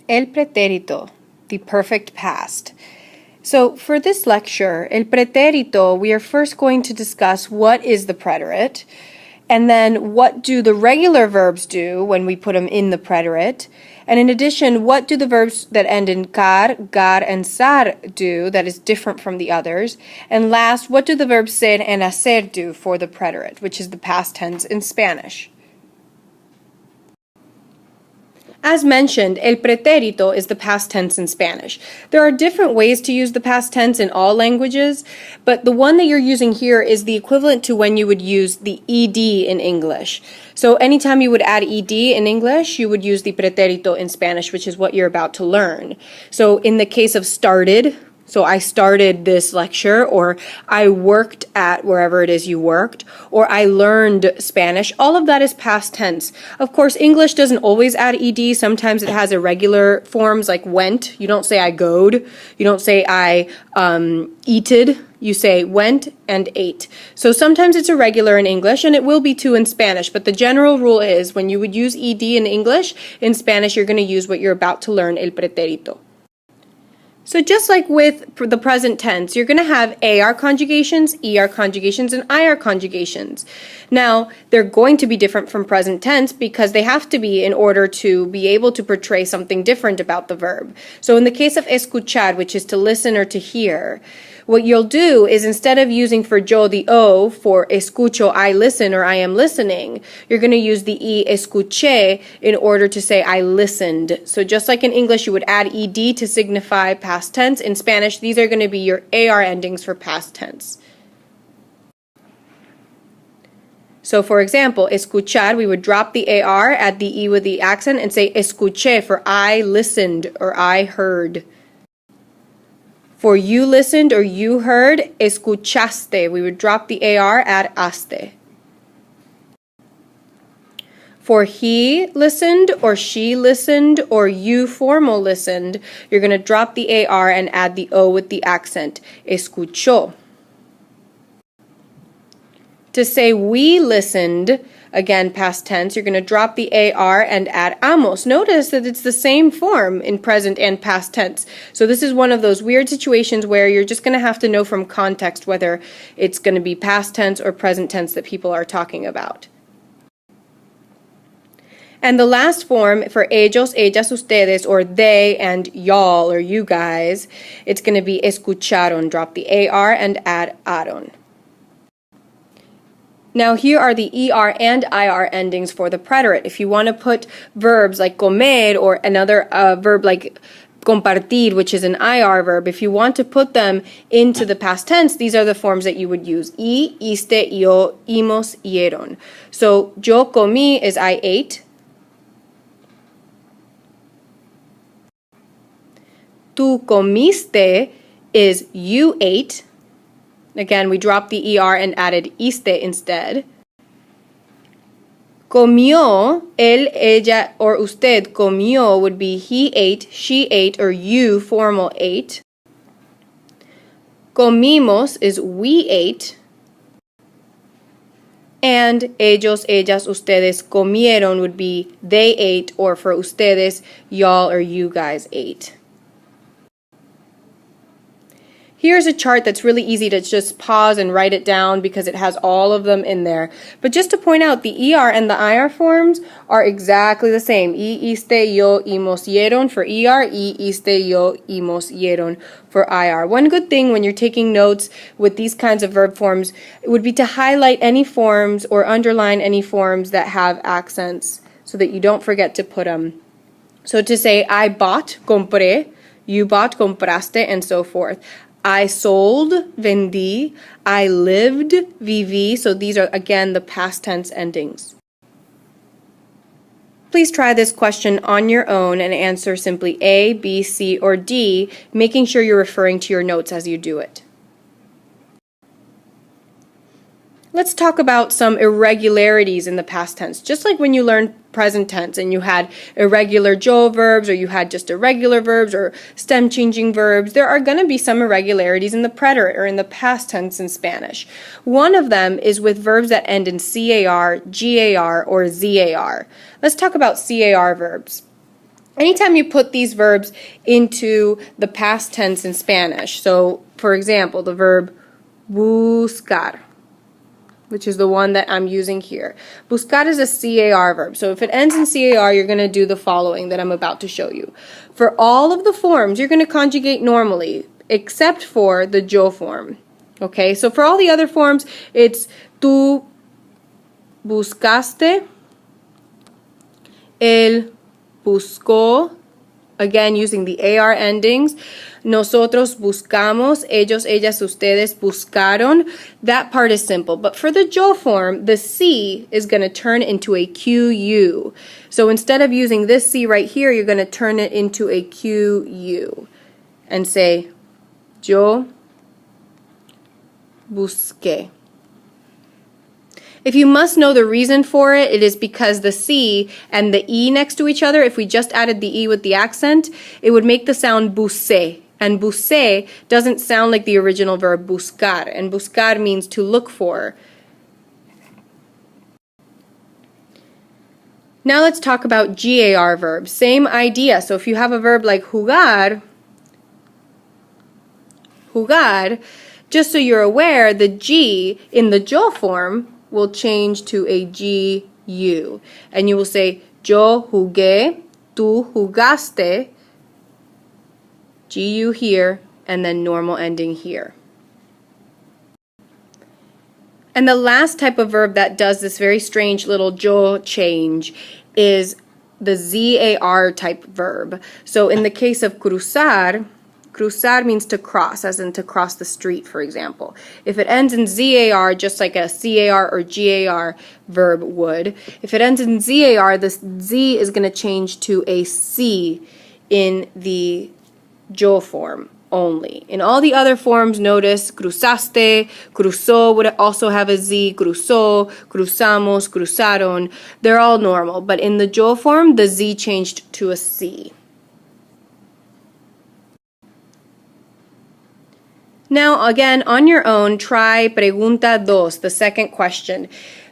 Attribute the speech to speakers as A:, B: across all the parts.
A: El pretérito, the perfect past. So for this lecture, el pretérito, we are first going to discuss what is the preterite, and then what do the regular verbs do when we put them in the preterite, and in addition, what do the verbs that end in car, gar, and sar do that is different from the others, and last, what do the verbs ser and hacer do for the preterite, which is the past tense in Spanish. As mentioned, el pretérito is the past tense in Spanish. There are different ways to use the past tense in all languages, but the one that you're using here is the equivalent to when you would use the ed in English. So anytime you would add ed in English, you would use the pretérito in Spanish, which is what you're about to learn. So in the case of started, so I started this lecture, or I worked at wherever it is you worked, or I learned Spanish. All of that is past tense. Of course, English doesn't always add ed. Sometimes it has irregular forms like went. You don't say I goed. You don't say I eated. You say went and ate. So sometimes it's irregular in English, and it will be too in Spanish. But the general rule is when you would use ed in English, in Spanish you're going to use what you're about to learn, el pretérito. So just like with the present tense, you're going to have AR conjugations, ER conjugations, and IR conjugations. Now, they're going to be different from present tense because they have to be in order to be able to portray something different about the verb. So in the case of escuchar, which is to listen or to hear, what you'll do is instead of using for yo the O for escucho, I listen or I am listening, you're going to use the E escuché in order to say I listened. So just like in English you would add ed to signify past tense, in Spanish these are going to be your AR endings for past tense. So for example, escuchar, we would drop the AR, add the E with the accent, and say escuché for I listened or I heard. For you listened or you heard, escuchaste. We would drop the AR, add aste. For he listened or she listened or you formal listened, you're going to drop the AR and add the O with the accent, escuchó. To say we listened, again past tense, you're going to drop the AR and add amos. Notice that it's the same form in present and past tense. So this is one of those weird situations where you're just going to have to know from context whether it's going to be past tense or present tense that people are talking about. And the last form for ellos, ellas, ustedes, or they and y'all or you guys, it's going to be escucharon. Drop the AR and add aron. Now here are the ER and IR endings for the preterite. If you want to put verbs like comer or another verb like compartir, which is an IR verb, if you want to put them into the past tense, these are the forms that you would use. Y, iste, yo, imos, yeron. So yo comí is I ate. Tú comiste is you ate. Again, we dropped the ER and added iste instead. Comió, él, ella, or usted comió would be he ate, she ate, or you formal ate. Comimos is we ate. And ellos, ellas, ustedes comieron would be they ate, or for ustedes, y'all or you guys ate. Here's a chart that's really easy to just pause and write it down because it has all of them in there. But just to point out, the ER and the IR forms are exactly the same. Y, iste, yo, imos, yeron for ER. Y, iste, yo, imos, yeron for IR. One good thing when you're taking notes with these kinds of verb forms would be to highlight any forms or underline any forms that have accents so that you don't forget to put them. So to say, I bought, compré, you bought, compraste, and so forth. I sold, vendí. I lived, viví. So these are, again, the past tense endings. Please try this question on your own and answer simply A, B, C, or D, making sure you're referring to your notes as you do it. Let's talk about some irregularities in the past tense. Just like when you learned present tense and you had irregular jo verbs or you had just irregular verbs or stem changing verbs, there are going to be some irregularities in the preterite or in the past tense in Spanish. One of them is with verbs that end in CAR, GAR, or ZAR. Let's talk about CAR verbs. anytime you put these verbs into the past tense in Spanish, so for example, the verb buscar, which is the one that I'm using here. Buscar is a CAR verb. So if it ends in CAR, you're going to do the following that I'm about to show you. For all of the forms, you're going to conjugate normally, except for the yo form. Okay, so for all the other forms, it's tú buscaste, él buscó, again using the AR endings. Nosotros buscamos, ellos, ellas, ustedes buscaron. That part is simple. But for the yo form, the C is going to turn into a QU. So instead of using this C right here, you're going to turn it into a QU and say, yo busqué. If you must know the reason for it, it is because the C and the E next to each other, if we just added the E with the accent, it would make the sound busé. And busé doesn't sound like the original verb buscar, and buscar means to look for. Now let's talk about GAR verbs. Same idea. So if you have a verb like jugar, just so you're aware, the G in the yo form will change to a GU. And you will say, yo jugué, tú jugaste, GU here, and then normal ending here. And the last type of verb that does this very strange little yo change is the ZAR type verb. So in the case of cruzar, cruzar means to cross, as in to cross the street, for example. If it ends in ZAR, just like a CAR or GAR verb would, if it ends in ZAR, the Z is going to change to a C in the yo form only. In all the other forms, notice cruzaste, cruzó would also have a Z, cruzó, cruzamos, cruzaron. They're all normal, but in the yo form, the Z changed to a C. Now, again, on your own, try pregunta dos, the second question.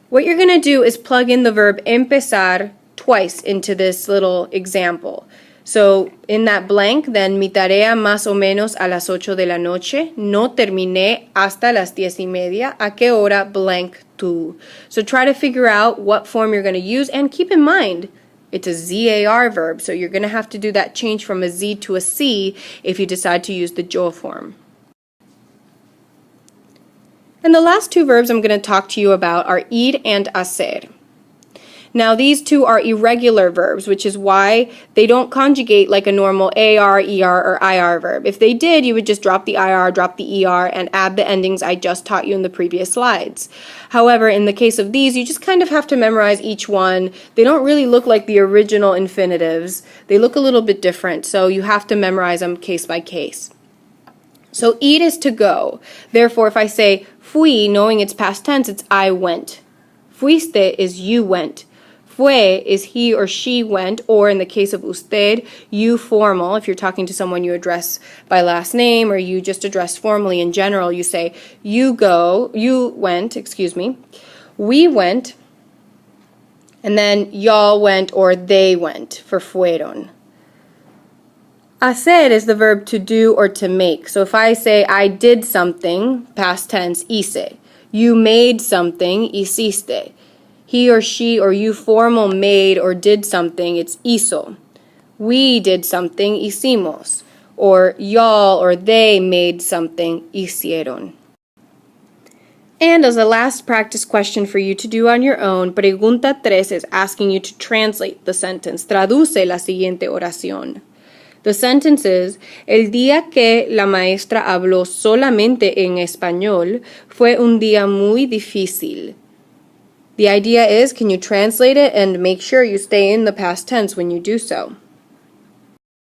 A: What you're going to do is plug in the verb empezar twice into this little example. So, in that blank, then, mi tarea más o menos a las 8 de la noche. No terminé hasta las 10:30. ¿A qué hora blank tú? So, try to figure out what form you're going to use, and keep in mind, it's a ZAR verb, so you're going to have to do that change from a Z to a C if you decide to use the yo form. And the last two verbs I'm going to talk to you about are ir and hacer. Now these two are irregular verbs, which is why they don't conjugate like a normal AR, ER, or IR verb. If they did, you would just drop the IR, drop the ER, and add the endings I just taught you in the previous slides. However, in the case of these, you just kind of have to memorize each one. They don't really look like the original infinitives. They look a little bit different, so you have to memorize them case by case. So ir is to go. Therefore, if I say fui, knowing it's past tense, it's I went. Fuiste is you went. Fue is he or she went, or in the case of usted, you formal. If you're talking to someone you address by last name, or you just address formally in general, you say you went, we went, and then y'all went or they went for fueron. Hacer is the verb to do or to make. So if I say I did something, past tense, hice. You made something, hiciste. He or she or you formal made or did something, it's hizo. We did something, hicimos. Or y'all or they made something, hicieron. And as a last practice question for you to do on your own, pregunta 3 is asking you to translate the sentence. Traduce la siguiente oración. The sentence is, el día que la maestra habló solamente en español fue un día muy difícil. The idea is, can you translate it and make sure you stay in the past tense when you do so?